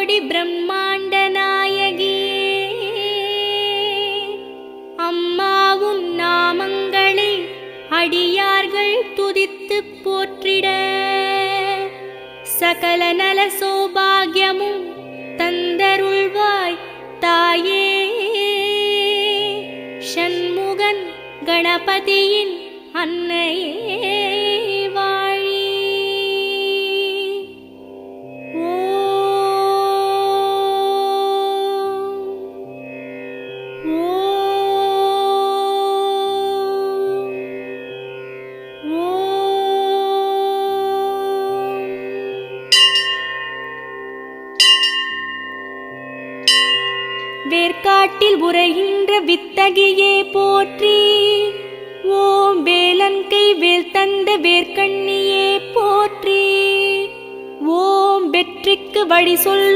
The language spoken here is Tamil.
கோடி பிரம்மாண்ட நாயகியே, அம்மாவும் நாமங்களை அடியார்கள் துதித்துப் போற்றிட சகல நல சௌபாகியமும் தந்தருள்வாய் தாயே. ஷண்முகன் கணபதியின் அன்னையே வாழி. வேர்க்காட்டில் உரைகின்ற வித்தகியே போற்றி. ஓம் வேலன்கை வேல் தந்த வேர்க்கண்ணியே போற்றி. ஓம் வெற்றிக்கு வழி சொல்லும்